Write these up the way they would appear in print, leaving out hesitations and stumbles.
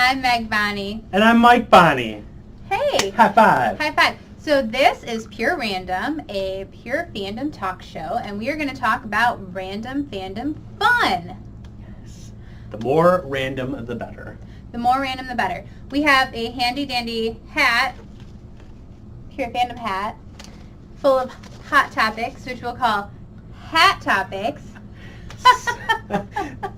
I'm Meg Bonnie. And I'm Mike Bonnie. Hey. High five. High five. So this is Pure Random, a pure fandom talk show, and we are going to talk about random fandom fun. Yes. The more random, the better. The more random, the better. We have a handy-dandy hat, Pure Fandom hat, full of hot topics, which we'll call Hat Topics.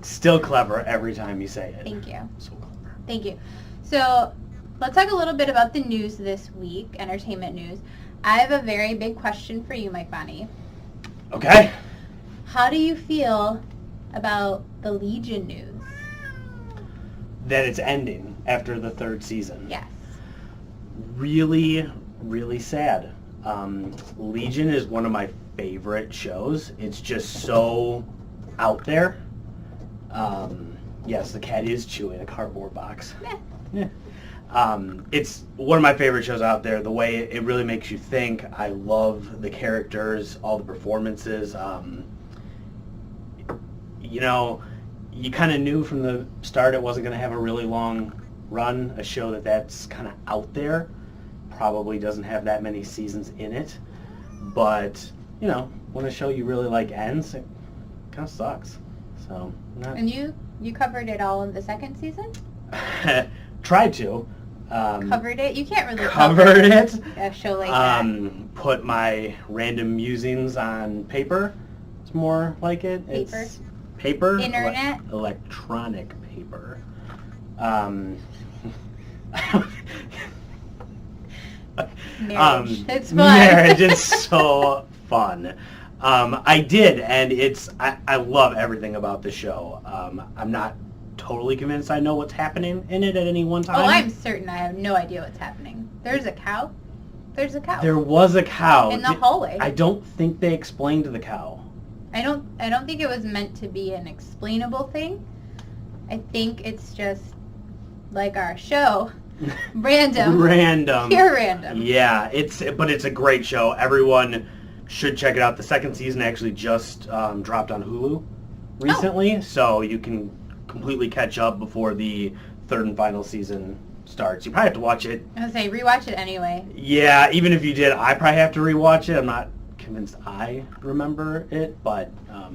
Still clever every time you say it. Thank you. So clever. Thank you. So let's talk a little bit about the news this week, entertainment news. I have a very big question for you, Mike Bonnie. Okay. How do you feel about the Legion news? That it's ending after the third season. Yes. Really, really sad. Legion is one of my favorite shows. It's just so out there. Yes, the cat is chewing a cardboard box. Yeah. It's one of my favorite shows out there. The way it really makes you think. I love the characters, all the performances. You kind of knew from the start it wasn't going to have a really long run. A show that's kind of out there probably doesn't have that many seasons in it. But, when a show you really like ends, it kind of sucks. So, And you covered it all in the second season? Tried to. Covered it? You can't really covered it. A show like that. Put my random musings on paper. It's more like it. Paper? It's paper. Internet? Electronic paper. Marriage. It's fun. Marriage is so fun. I did, and I love everything about the show. I'm not totally convinced I know what's happening in it at any one time. Oh, I'm certain I have no idea what's happening. There's a cow? There's a cow. There was a cow. In the hallway. I don't think they explained the cow. I don't think it was meant to be an explainable thing. I think it's just like our show. Random. Random. Pure random. Yeah, but it's a great show. Everyone should check it out. The second season actually just dropped on Hulu recently, so you can completely catch up before the third and final season starts. You probably have to watch it. I was going to say, rewatch it anyway. Yeah, even if you did, I probably have to rewatch it. I'm not convinced I remember it, but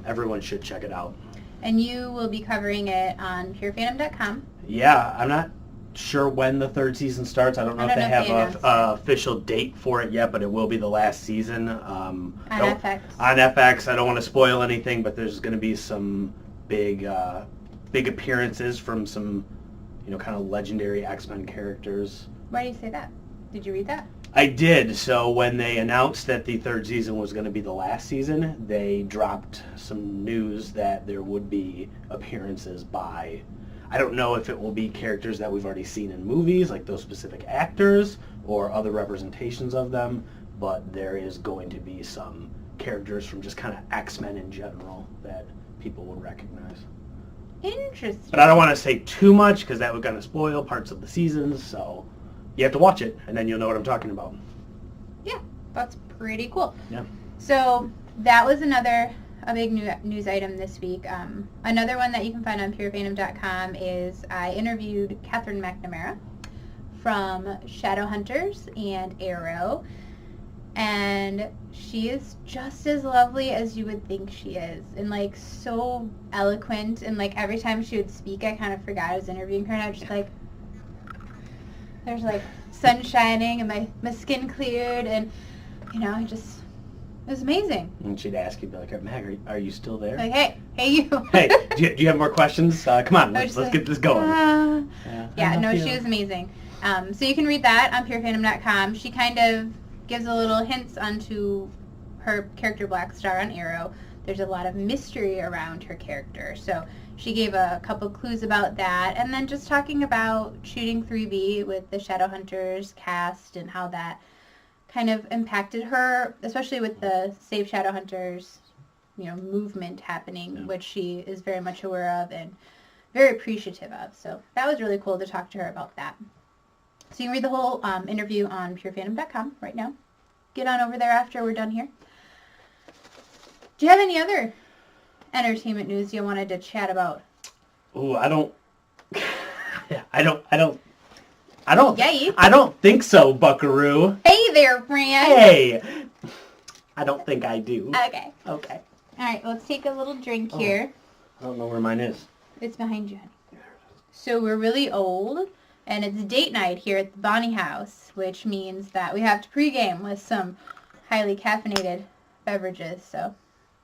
everyone should check it out. And you will be covering it on purefandom.com. Yeah, I'm not sure when the third season starts. I don't know if they have a official date for it yet, but it will be the last season. On FX. On FX. I don't want to spoil anything, but there's going to be some big appearances from some, kind of legendary X-Men characters. Why do you say that? Did you read that? I did. So when they announced that the third season was going to be the last season, they dropped some news that there would be appearances by, I don't know if it will be characters that we've already seen in movies, like those specific actors, or other representations of them, but there is going to be some characters from just kind of X-Men in general that people would recognize. Interesting. But I don't want to say too much because that would kind of spoil parts of the seasons, so you have to watch it, and then you'll know what I'm talking about. Yeah, that's pretty cool. Yeah. So that was a big news item this week. Another one that you can find on purefandom.com is I interviewed Catherine McNamara from Shadowhunters and Arrow, and she is just as lovely as you would think she is, and so eloquent, and every time she would speak I kind of forgot I was interviewing her, and I was just there's sun shining and my skin cleared, and it was amazing. And she'd ask you, be like, Mag, are you still there? Hey you. Hey, do you have more questions? Come on, let's get this going. She was amazing. So you can read that on purefandom.com. She kind of gives a little hints onto her character Black Star on Arrow. There's a lot of mystery around her character. So she gave a couple clues about that. And then just talking about shooting 3B with the Shadowhunters cast and how that kind of impacted her, especially with the Save Shadowhunters, movement happening, which she is very much aware of and very appreciative of. So that was really cool to talk to her about that. So you can read the whole interview on purefandom.com right now. Get on over there after we're done here. Do you have any other entertainment news you wanted to chat about? Ooh, I don't I don't Yay. I don't think so, Buckaroo. Hey there, friend. Hey. I don't think I do. Okay. Okay. All right, let's take a little drink here. I don't know where mine is. It's behind you, honey. So we're really old, and it's date night here at the Bonnie house, which means that we have to pregame with some highly caffeinated beverages. So.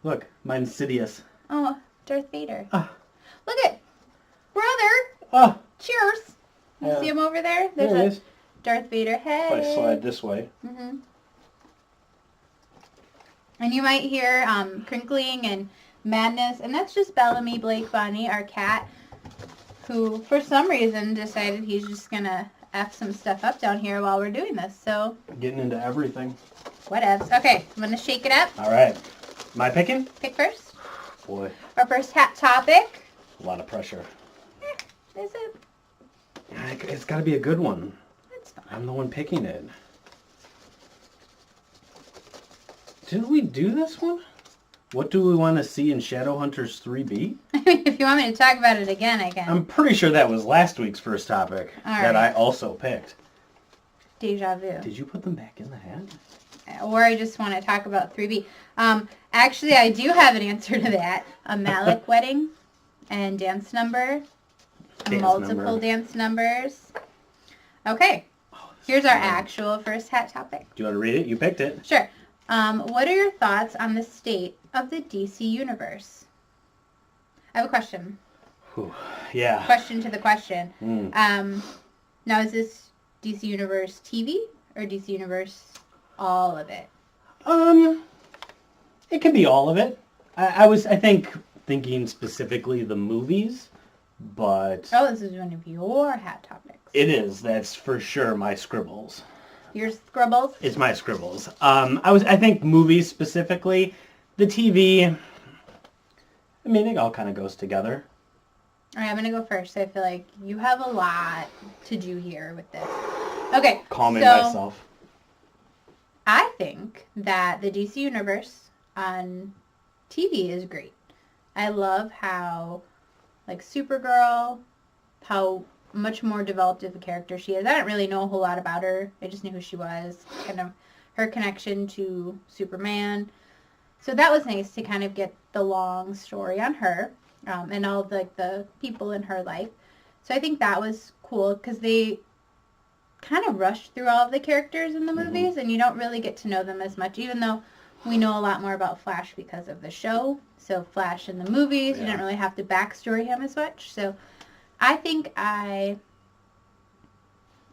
Look, mine's Sidious. Oh, Darth Vader. Look at brother. Oh. Cheers. You see him over there? There's there a it is. Darth Vader head. If I slide this way. Mm-hmm. And you might hear crinkling and madness, and that's just Bellamy Blake Bunny, our cat, who for some reason decided he's just gonna F some stuff up down here while we're doing this. So Getting into everything. whatevs. Okay, I'm gonna shake it up. All right. Am I picking? Pick first. Boy, Our first hat topic. a lot of pressure. Is it? It's got to be a good one. It's fine. I'm the one picking it. Didn't we do this one? What do we want to see in Shadowhunters 3B? I mean, if you want me to talk about it again, I can. I'm pretty sure that was last week's first topic that I also picked. Deja vu. Did you put them back in the hat? Or I just want to talk about 3B. Actually, I do have an answer to that. A Malik wedding and dance number. Multiple dance numbers. Okay. Here's our actual first hat topic. Do you want to read it? You picked it. Sure. What are your thoughts on the state of the DC universe? I have a question. Whew. Yeah. Question to the question. Mm. Now, is this DC Universe TV or DC Universe all of it? It could be all of it. I was thinking specifically the movies, but Oh, this is one of your hat topics. it is. That's for sure my scribbles. Your scribbles? It's my scribbles. I think movies specifically. The TV, I mean, it all kind of goes together. All right, I'm going to go first. I feel like you have a lot to do here with this. Okay. Calming myself. I think that the DC Universe on TV is great. I love how, like, Supergirl, how much more developed of a character she is. I don't really know a whole lot about her. I just knew who she was. Kind of her connection to Superman. So that was nice to kind of get the long story on her and all of, like, the people in her life. So I think that was cool because they kind of rushed through all of the characters in the movies and you don't really get to know them as much, even though we know a lot more about Flash because of the show. So Flash in the movies, you didn't really have to backstory him as much. So I think I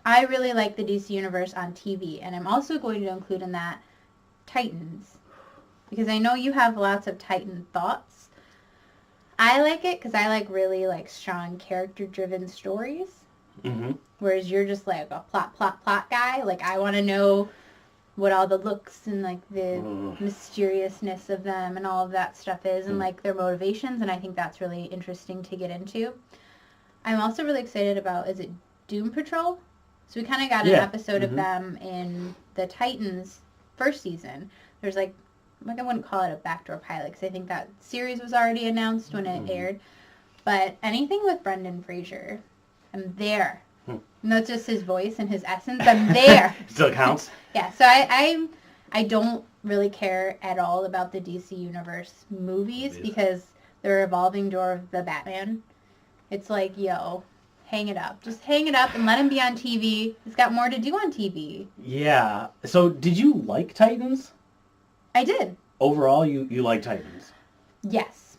really like the DC Universe on TV, and I'm also going to include in that Titans, because I know you have lots of Titan thoughts. I like it because I like really like strong character-driven stories, whereas you're just like a plot guy. Like, I want to know what all the looks and like the mysteriousness of them and all of that stuff is, and like their motivations, and I think that's really interesting to get into. I'm also really excited about, is it Doom Patrol? So we kind of got an episode of them in the Titans first season. There's like I wouldn't call it a backdoor pilot because I think that series was already announced when it aired. But anything with Brendan Fraser, I'm there. Not just his voice and his essence, I'm there. Still counts? Yeah, so I don't really care at all about the DC Universe movies because the revolving door of the Batman. It's like, yo, hang it up. Just hang it up and let him be on TV. He's got more to do on TV. Yeah. So did you like Titans? I did. Overall, you like Titans? Yes.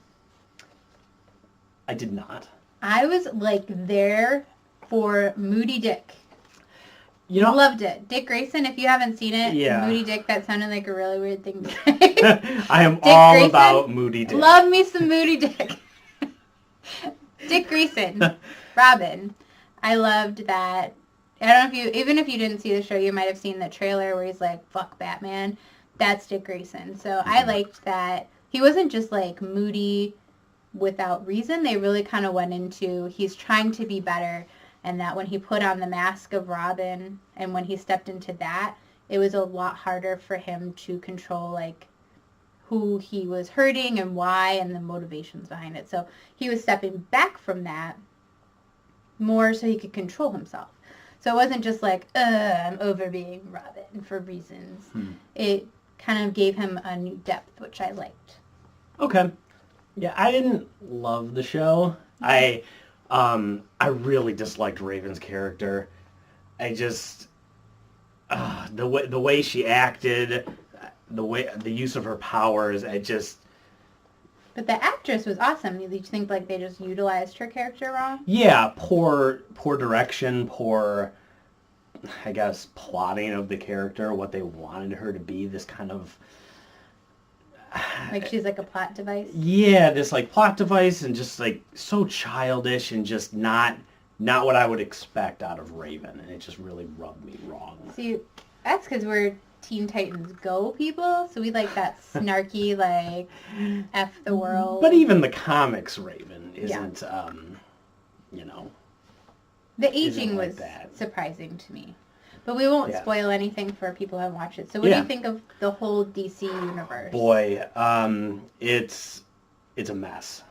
I did not. I was like there for Moody Dick. You know, loved it. Dick Grayson, if you haven't seen it, Moody Dick, that sounded like a really weird thing to say. I am Dick all Grayson, about Moody Dick. Love me some Moody Dick. Dick Grayson, Robin. I loved that. I don't know even if you didn't see the show, you might have seen the trailer where he's like, fuck Batman. That's Dick Grayson. So I liked that. He wasn't just like moody without reason. They really kind of went into, he's trying to be better, and that when he put on the mask of Robin and when he stepped into that, it was a lot harder for him to control like who he was hurting and why and the motivations behind it. So he was stepping back from that more so he could control himself. So it wasn't just like, I'm over being Robin for reasons. It kind of gave him a new depth, which I liked. Okay. Yeah, I didn't love the show. I really disliked Raven's character. I just the way she acted, the use of her powers, But the actress was awesome. Did you think like they just utilized her character wrong? Yeah, poor direction, poor, I guess, plotting of the character, what they wanted her to be, this kind of... Like she's like a plot device? Yeah, this like plot device and just like so childish and just not what I would expect out of Raven. And it just really rubbed me wrong. See, that's because we're Teen Titans Go people, so we like that snarky, like, F the world. But even the comics Raven isn't, you know... The aging was surprising to me. But we won't spoil anything for people who haven't watched it. So what do you think of the whole DC universe? Boy, it's a mess.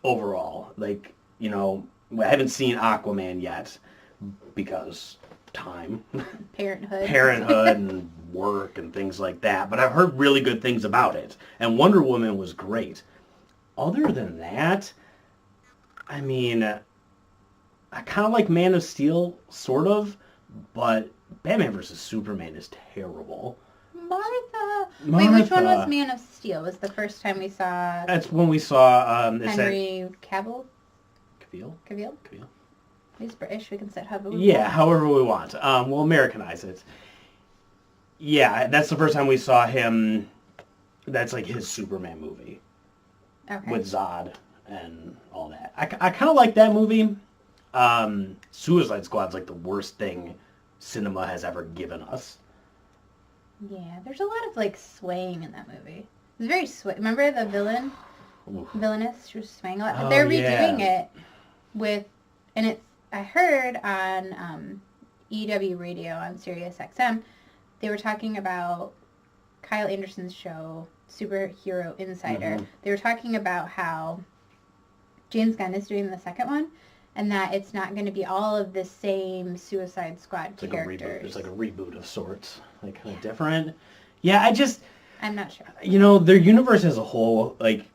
Overall. Like, you know, I haven't seen Aquaman yet because time. Parenthood and work and things like that. But I've heard really good things about it. And Wonder Woman was great. Other than that, I mean, I kind of like Man of Steel, sort of. But Batman vs. Superman is terrible. Martha. Wait, which one was Man of Steel? Was the first time we saw... That's when we saw... Henry Cavill? Cavill? He's British. We can say however we want. Yeah, however we want. We'll Americanize it. Yeah, that's the first time we saw him. That's like his Superman movie. Okay. With Zod and all that. I kind of like that movie. Suicide Squad's like the worst thing cinema has ever given us. Yeah, there's a lot of like swaying in that movie. It's very Remember the villainess? She was swaying a lot. But they're redoing it with, and it's, I heard on EW Radio on Sirius XM, they were talking about Kyle Anderson's show, Superhero Insider. They were talking about how James Gunn is doing the second one, and that it's not going to be all of the same Suicide Squad characters. It's like a reboot of sorts, like kind of different. Yeah, I'm not sure. You know, their universe as a whole, like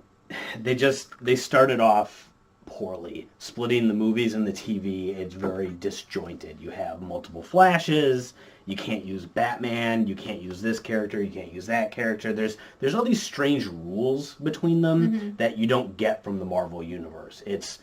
they started off poorly, splitting the movies and the TV. It's very disjointed. You have multiple Flashes. You can't use Batman. You can't use this character. You can't use that character. There's all these strange rules between them that you don't get from the Marvel universe. It's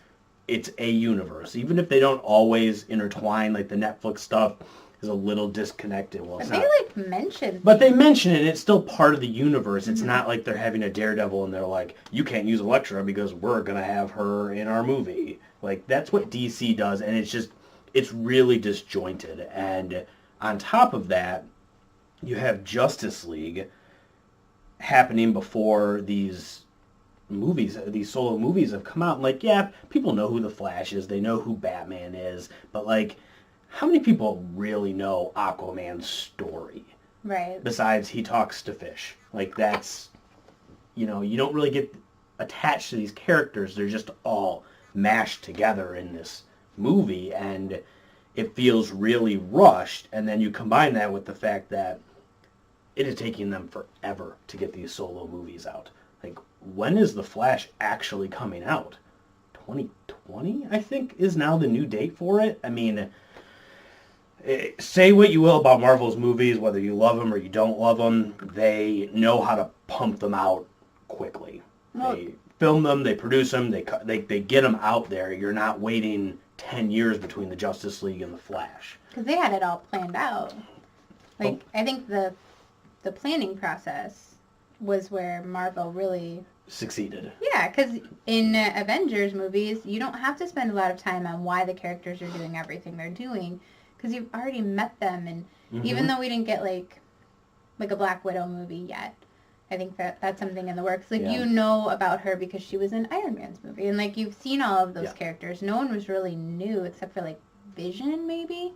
a universe, even if they don't always intertwine. Like the Netflix stuff is a little disconnected. Well, it's but not, they mention. But they mention it. It's still part of the universe. It's not like they're having a Daredevil and they're like, you can't use Elektra because we're gonna have her in our movie. Like that's what DC does, and it's really disjointed. And on top of that, you have Justice League happening before these solo movies have come out. Like, yeah, people know who the Flash is, they know who Batman is, but like, how many people really know Aquaman's story? Right. Besides, he talks to fish. Like, that's, you know, you don't really get attached to these characters. They're just all mashed together in this movie, and it feels really rushed. And then you combine that with the fact that it is taking them forever to get these solo movies out. Like, when is The Flash actually coming out? 2020, I think, is now the new date for it. I mean, say what you will about Marvel's movies, whether you love them or you don't love them, they know how to pump them out quickly. Well, they film them, they produce them, they get them out there. You're not waiting 10 years between the Justice League and The Flash. Because they had it all planned out. Like, I think the planning process was where Marvel really succeeded. Yeah, because in Avengers movies, you don't have to spend a lot of time on why the characters are doing everything they're doing, because you've already met them. And even though we didn't get like a Black Widow movie yet, I think that's something in the works. Like, you know about her because she was in Iron Man's movie, and like you've seen all of those characters. No one was really new except for like Vision, maybe,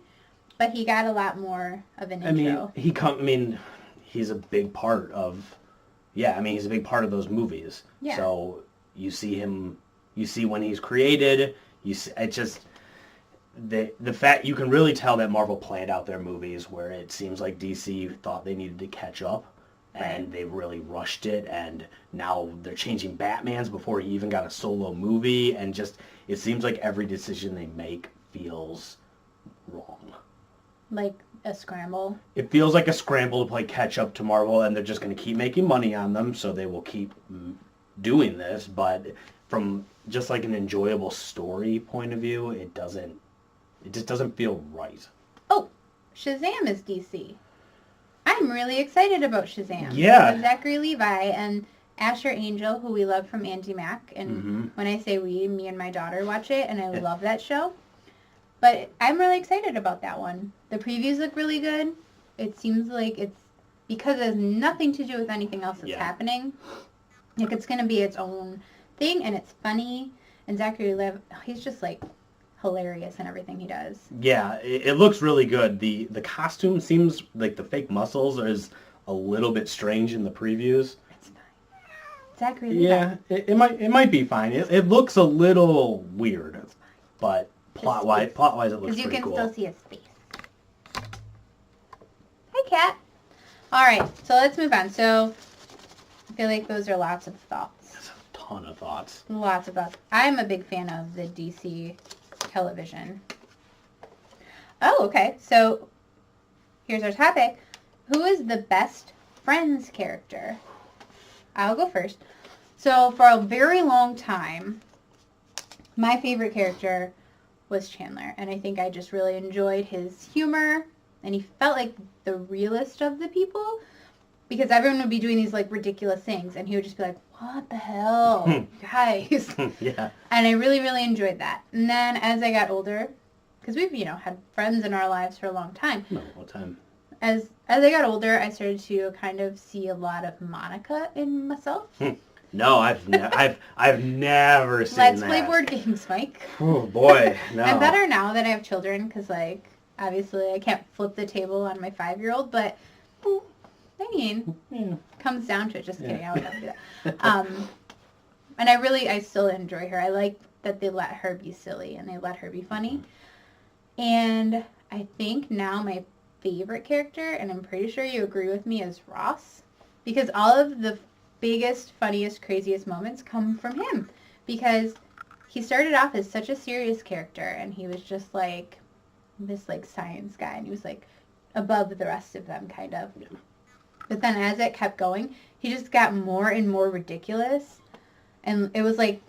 but he got a lot more of an intro. He's a big part of. Yeah, I mean, he's a big part of those movies. Yeah. So you see him, you see when he's created, the fact you can really tell that Marvel planned out their movies where it seems like DC thought they needed to catch up, and they really rushed it, and now they're changing Batman's before he even got a solo movie, and just it seems like every decision they make feels wrong. Like a scramble. It feels like a scramble to play catch up to Marvel, and they're just going to keep making money on them, so they will keep doing this. But from just like an enjoyable story point of view, it just doesn't feel right. Oh, Shazam is DC. I'm really excited about Shazam. Yeah. With Zachary Levi and Asher Angel, who we love from Andy Mack. And when I say we, me and my daughter watch it, and I love that show. But I'm really excited about that one. The previews look really good. It seems like it's, because it has nothing to do with anything else that's happening, like it's going to be its own thing, and it's funny. And Zachary Levi, he's just like hilarious in everything he does. Yeah, it looks really good. The costume seems like the fake muscles is a little bit strange in the previews. It's fine. Zachary Levi. Yeah, it might be fine. It looks a little weird, but plot wise it looks pretty cool. Because you can still see his face. Hi, Cat. All right, so let's move on. So I feel like those are lots of thoughts. That's a ton of thoughts. Lots of thoughts. I'm a big fan of the DC television. Oh, okay. So here's our topic. Who is the best Friends character? I'll go first. So for a very long time, my favorite character was Chandler. And I think I just really enjoyed his humor. And he felt like the realest of the people. Because everyone would be doing these like ridiculous things. And he would just be like, what the hell, guys? Yeah. And I really, really enjoyed that. And then as I got older, because we've, had friends in our lives for a long time. No, what time? As I got older, I started to kind of see a lot of Monica in myself. No, I've never seen Let's that. play board games, Mike. Oh, boy, no. I'm better now that I have children, because, like, obviously I can't flip the table on my 5-year-old, but... I mean, comes down to it. Just kidding. I would never do that. And I still enjoy her. I like that they let her be silly and they let her be funny. And I think now my favorite character, and I'm pretty sure you agree with me, is Ross. Because all of the biggest, funniest, craziest moments come from him. Because he started off as such a serious character, and he was just like this like science guy, and he was like above the rest of them, kind of. Yeah. But then as it kept going, he just got more and more ridiculous. And it was like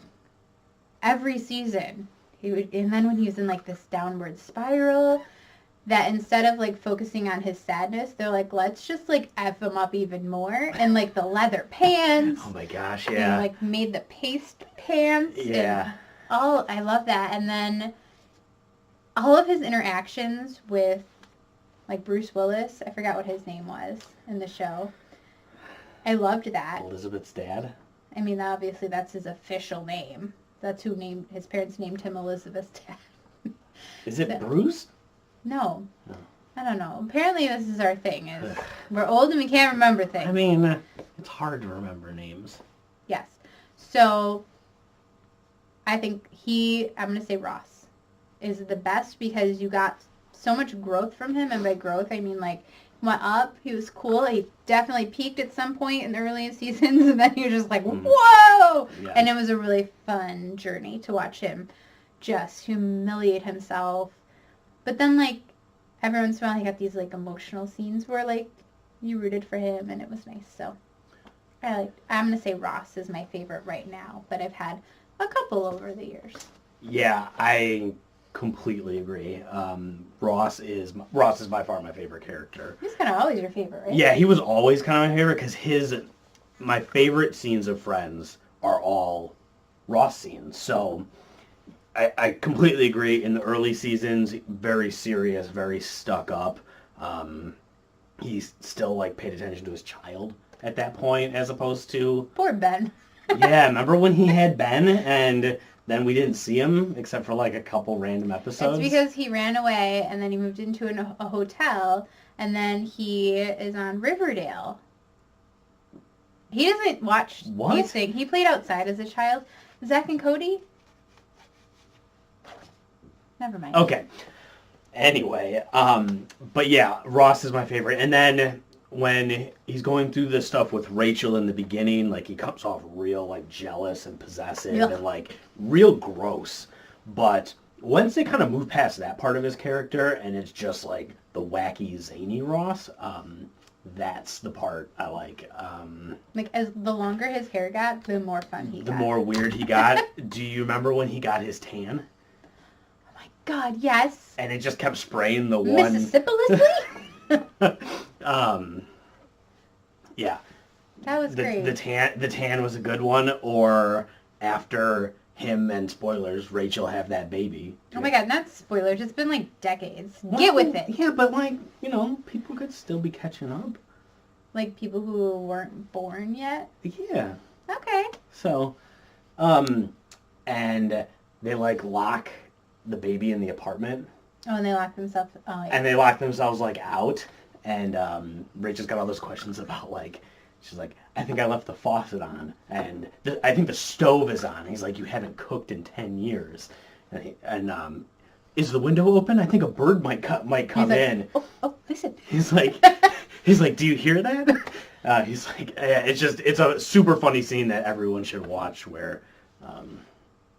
every season, and then when he was in like this downward spiral, that instead of like focusing on his sadness, they're like, let's just like F him up even more. And like the leather pants. Oh my gosh, yeah. And like made the paste pants. Yeah. I love that. And then all of his interactions with like Bruce Willis, I forgot what his name was in the show. I loved that. Elizabeth's dad? I mean, obviously that's his official name. That's who his parents named him Elizabeth's dad. Is it Bruce? No. Oh. I don't know. Apparently this is our thing. We're old and we can't remember things. I mean, it's hard to remember names. Yes. So, I think I'm going to say Ross, is the best because you got so much growth from him, and by growth I mean like went up. He was cool. He definitely peaked at some point in the early seasons, and then he was just like, whoa! Yeah. And it was a really fun journey to watch him just humiliate himself. But then like every once in a while he got these like emotional scenes where like you rooted for him, and it was nice. So I'm gonna say Ross is my favorite right now, but I've had a couple over the years. Yeah, I completely agree. Ross is by far my favorite character. He's kind of always your favorite, right? Yeah, he was always kind of my favorite because my favorite scenes of Friends are all Ross scenes. So I completely agree. In the early seasons, very serious, very stuck up. He's still like paid attention to his child at that point, as opposed to poor Ben. Yeah, remember when he had Ben and then we didn't see him except for like a couple random episodes? It's because he ran away and then he moved into a hotel and then he is on Riverdale. He doesn't watch anything. He played outside as a child. Zach and Cody? Never mind. Okay. Anyway, but yeah, Ross is my favorite. And then when he's going through this stuff with Rachel in the beginning, like he comes off real like jealous and possessive and like real gross. But once they kind of move past that part of his character and it's just like the wacky zany Ross, that's the part I like. Like as the longer his hair got, the more fun he got. The more weird he got. Do you remember when he got his tan? Oh my God, yes. And it just kept spraying the one. Mississippi? Yeah. That was great. The tan was a good one. Or after him and spoilers, Rachel have that baby. Oh my God, not spoilers. It's been like decades. Get with it. Yeah, but like, people could still be catching up. Like people who weren't born yet? Yeah. Okay. So, and they like lock the baby in the apartment. Oh, and they lock themselves. Oh, yeah. And they lock themselves like out. And Rachel's got all those questions about like, she's like, I think I left the faucet on, and I think the stove is on. He's like, you haven't cooked in 10 years, and is the window open? I think a bird might come in. Oh, listen. He's like, do you hear that? He's like, it's a super funny scene that everyone should watch where,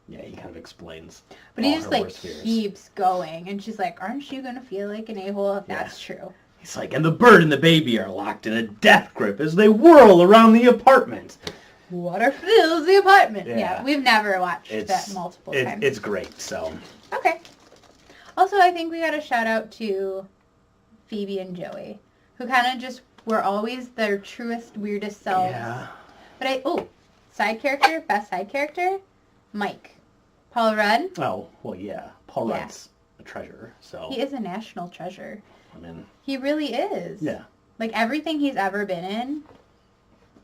he kind of explains. But he just like keeps going, and she's like, aren't you gonna feel like an a-hole if that's true? He's like, and the bird and the baby are locked in a death grip as they whirl around the apartment. Water fills the apartment. Yeah, we've never watched that multiple times. It's great, so. Okay. Also, I think we got a shout out to Phoebe and Joey, who kind of just were always their truest, weirdest selves. Yeah. But best side character, Mike. Paul Rudd. Oh, well, yeah. Paul Rudd's a treasure, so. He is a national treasure. I mean, he really is. Yeah. Like everything he's ever been in.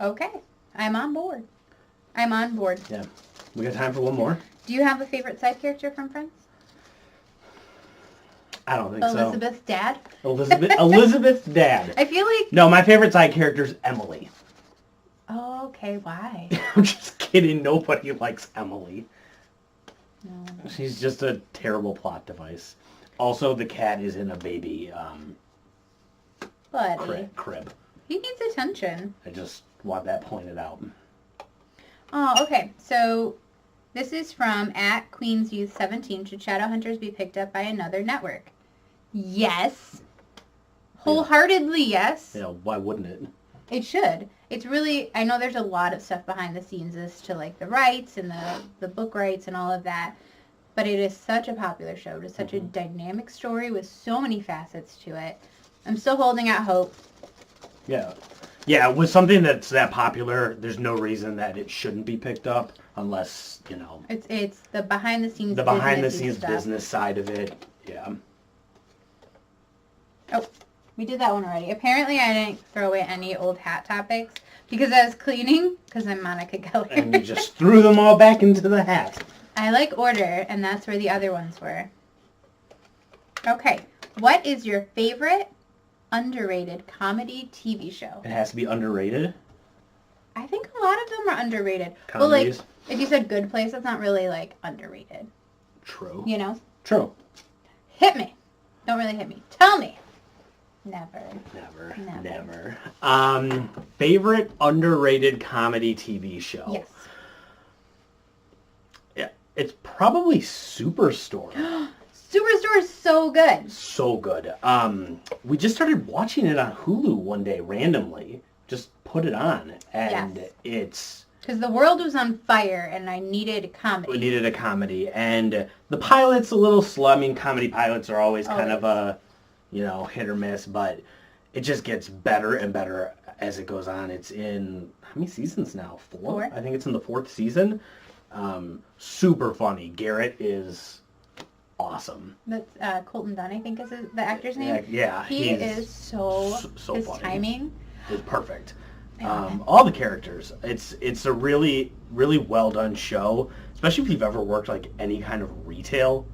Okay. I'm on board. Yeah. We got time for one more? Do you have a favorite side character from Friends? I don't think Elizabeth's dad? Elizabeth's dad. I feel like... No, my favorite side character is Emily. Oh, okay. Why? I'm just kidding. Nobody likes Emily. No. She's just a terrible plot device. Also, the cat is in a baby crib. He needs attention. I just want that pointed out. Oh, okay. So this is from @QueensYouth17. Should Shadowhunters be picked up by another network? Yes. Wholeheartedly, yes. Yeah, why wouldn't it? It should. It's really, I know there's a lot of stuff behind the scenes as to like the rights and the book rights and all of that. But it is such a popular show. It is such a dynamic story with so many facets to it. I'm still holding out hope. Yeah. Yeah, with something that's that popular, there's no reason that it shouldn't be picked up unless, It's the behind-the-scenes business side of it. Yeah. Oh, we did that one already. Apparently I didn't throw away any old hat topics because I was cleaning because I'm Monica Geller. And you just threw them all back into the hat. I like order, and that's where the other ones were. Okay. What is your favorite underrated comedy TV show? It has to be underrated? I think a lot of them are underrated. Comedies? Well, like, if you said Good Place, that's not really, like, underrated. True. True. Hit me. Don't really hit me. Tell me. Never. Favorite underrated comedy TV show? Yes. It's probably Superstore. Superstore is so good. So good. We just started watching it on Hulu one day randomly. Just put it on, and it's... Because the world was on fire, and I needed comedy. We needed a comedy, and the pilot's a little slow. I mean, comedy pilots are always kind of a, hit or miss, but it just gets better and better as it goes on. It's in, how many seasons now? 4? I think it's in the 4th season. Super funny. Garrett is awesome. That's Colton Dunn, I think is the actor's name. Yeah, he is so his funny. Timing is perfect. All the characters. It's a really, really well done show, especially if you've ever worked like any kind of retail.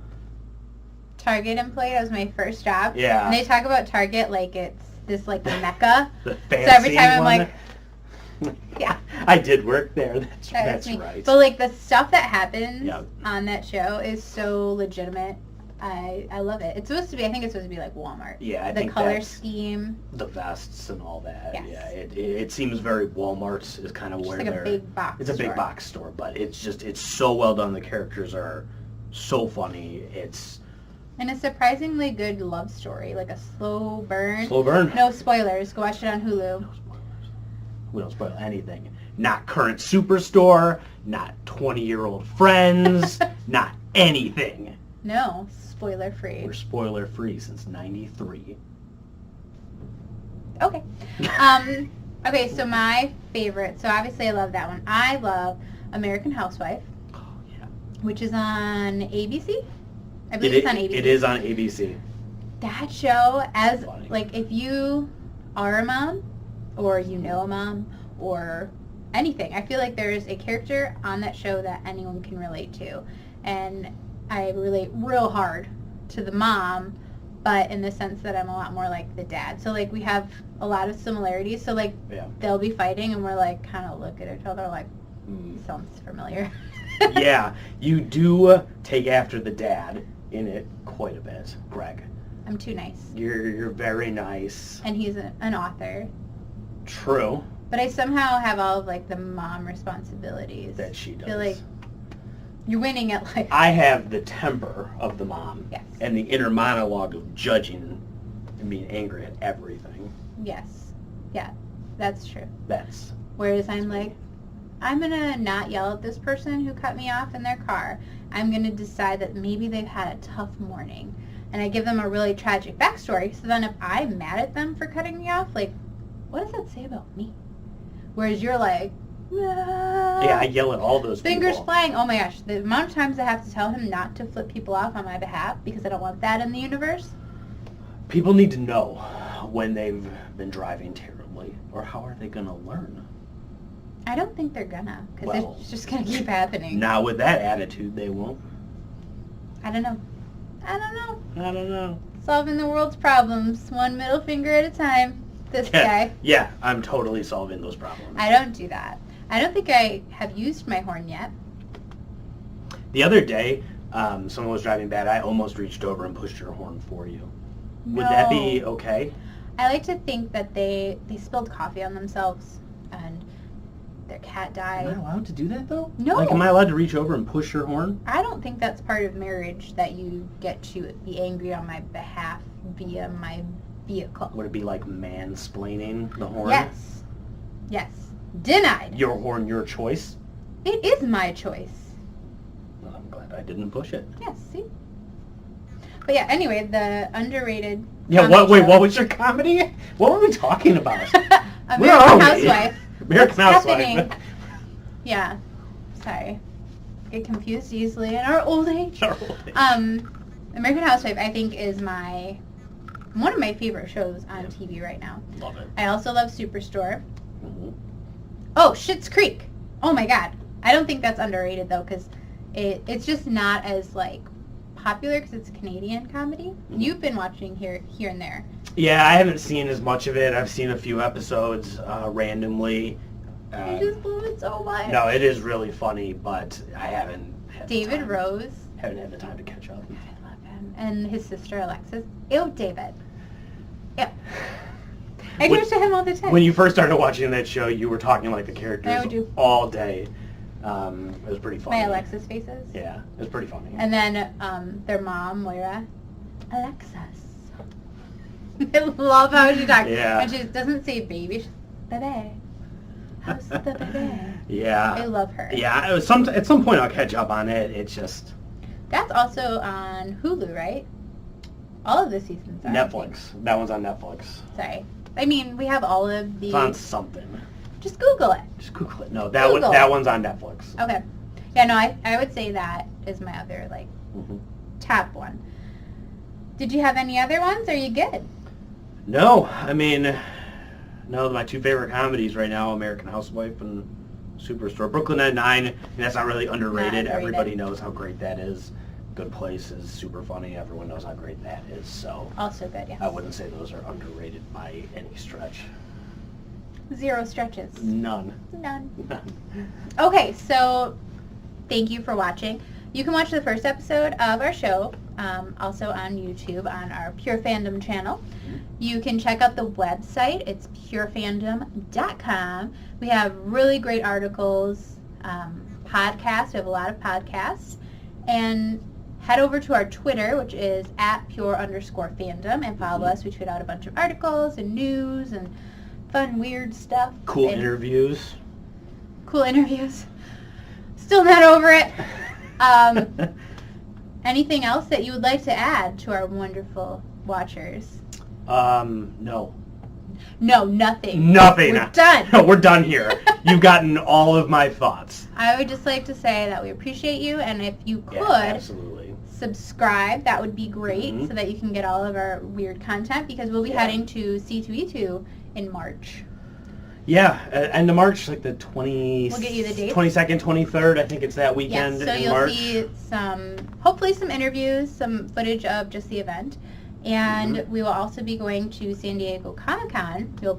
Target employee. That was my first job. Yeah. And they talk about Target like it's this like mecca. The fancy so every time I'm one. like, yeah. I did work there. That's me. right. But like the stuff that happens on that show is so legitimate. I love it. It's supposed to be, I think it's supposed to be like Walmart. Yeah, I the think color that's scheme. the vests and all that. Yes. Yeah, it seems very Walmart's is kind of Just where like a they're. big box It's a big store. box store, but it's so well done. The characters are so funny. It's And a surprisingly good love story, like a slow burn. slow burn. No spoilers. Go watch it on Hulu. No spoilers. We don't spoil anything. Not current Superstore. Not 20-year-old friends. Not anything. No, spoiler free. We're spoiler free since '93. Okay. Okay, so my favorite, so obviously I love that one. I love American Housewife, Oh yeah. which is on ABC. I believe it's on ABC. It is on ABC. That show, as Funny. like if you are a mom, or you know a mom, or anything, I feel like there's a character on that show that anyone can relate to. And I relate real hard to the mom, but in the sense that I'm a lot more like the dad. So like we have a lot of similarities. So like Yeah. they'll be fighting and we're like kind of look at each other like, Mm. sounds familiar. Yeah, you do take after the dad in it quite a bit, Greg. I'm too nice. You're very nice. And he's an author. True. But I somehow have all of like the mom responsibilities. That she I does. feel like you're winning at life. I have the temper of the mom. Yes. And the inner monologue of judging and being angry at everything. Yes. Yeah, that's true. That's Whereas I'm like, I'm going to not yell at this person who cut me off in their car. I'm going to decide that maybe they've had a tough morning. And I give them a really tragic backstory. So then if I'm mad at them for cutting me off, like, what does that say about me? Whereas you're like, yeah, I yell at all those fingers people. flying. Oh my gosh, the amount of times I have to tell him not to flip people off on my behalf because I don't want that in the universe. People need to know when they've been driving terribly, or how are they going to learn? I don't think they're gonna, because Well, it's just gonna keep happening. Not with that attitude, they won't. I don't know. I don't know. I Solving the world's problems, one middle finger at a time. This Yeah, guy. yeah, I'm totally solving those problems. I don't do that. I don't think I have used my horn yet. The other day, someone was driving bad. I almost reached over and pushed your horn for you. Would that be No. okay? I like to think that they spilled coffee on themselves and their cat Am I died. allowed to do that, though? No. Like, am I allowed to reach over and push your horn? I don't think that's part of marriage, that you get to be angry on my behalf via my vehicle. Would it be like mansplaining the horn? Yes. Yes. Denied. Your horn, your choice? It is my choice. Well, I'm glad I didn't push it. Yes, see? But yeah, anyway, the underrated... Yeah, comedy wait, show. what was your comedy? What were we talking about? American Where are we? Housewife. American What's Housewife. happening? Yeah. Sorry. Get confused easily in our old age. American Housewife, I think, is one of my favorite shows on TV right now. Love it. I also love Superstore. Mhm. Oh, Schitt's Creek. Oh my god. I don't think that's underrated though, because it's just not as like popular because it's Canadian comedy. Mhm. You've been watching here and there. Yeah, I haven't seen as much of it. I've seen a few episodes randomly. I just love it so much. No, it is really funny, but I haven't had the David time. Rose. Haven't had the time to catch up. I love him. And his sister Alexis. Ew, David. Ew. I When- go to him all the time. When you first started watching that show, you were talking like the I characters would do. all day. It was pretty funny. My Alexis faces. Yeah, it was pretty funny. And then their mom, Moira, Alexis. I love how she talks. Yeah. And she doesn't say baby, she's bebe. How's the bebe? I Yeah. love her. Yeah, at some point I'll catch up on it. It's just That's also on Hulu, right? All of the seasons are. I think. Netflix. That one's on Netflix. Sorry. I mean, we have all of the... It's on something. Just Google it. Just Google it. No, that one. Google. That one's on Netflix. Okay. Yeah, no, I would say that is my other, like, Mhm. top one. Did you have any other ones? Are you good? No, I mean, no. My two favorite comedies right now: American Housewife and Superstore. Brooklyn Nine-Nine. And that's not really underrated. Not underrated. Everybody knows how great that is. Good Place is super funny. Everyone knows how great that is. So Also good, yes. I wouldn't say those are underrated by any stretch. 0 stretches. None. None. None. Okay, so thank you for watching. You can watch the first episode of our show, also on YouTube on our Pure Fandom channel. You can check out the website. It's purefandom.com. We have really great articles, podcasts. We have a lot of podcasts. And head over to our Twitter, which is @pure_fandom, and follow us. We tweet out a bunch of articles and news and fun, weird stuff. Cool interviews. Cool interviews. Still not over it. Anything else that you would like to add to our wonderful watchers? No. No, nothing. Nothing. We're done. No, we're done here. You've gotten all of my thoughts. I would just like to say that we appreciate you, and if you could absolutely subscribe, that would be great, so that you can get all of our weird content, because we'll be heading to C2E2 in March. Yeah, end of March, like the 20... We'll get you the dates. 22nd, 23rd, I think it's that weekend so in March. you'll see hopefully some interviews, some footage of just the event. And we will also be going to San Diego Comic-Con. You'll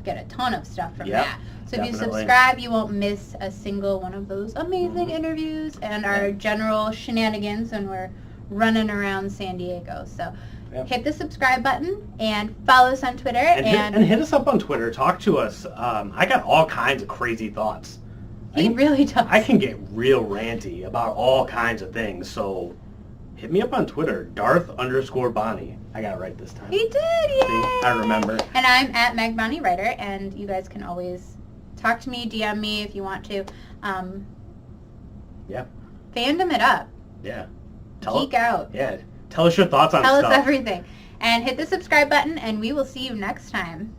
get a ton of stuff from that. So if you subscribe, you won't miss a single one of those amazing interviews and our general shenanigans when we're running around San Diego. So hit the subscribe button and follow us on Twitter. And hit us up on Twitter. Talk to us. I got all kinds of crazy thoughts. He really does. I can get real ranty about all kinds of things, so hit me up on Twitter, Darth_Bonnie. I got it right this time. He did, yay! See, I remember. And I'm @MegBonnieWriter, and you guys can always talk to me, DM me if you want to. Fandom it up. Yeah. Geek out. Yeah. Tell us your thoughts on stuff. Tell us everything. And hit the subscribe button, and we will see you next time.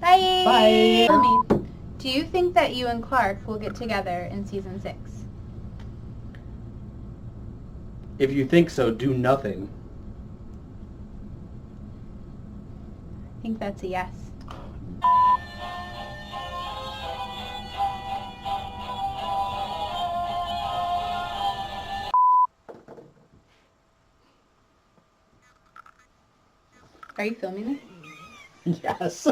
Bye! Bye! Bellamy, do you think that you and Clark will get together in season 6? If you think so, do nothing. I think that's a yes. Are you filming me? Yes.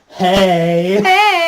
Hey! Hey!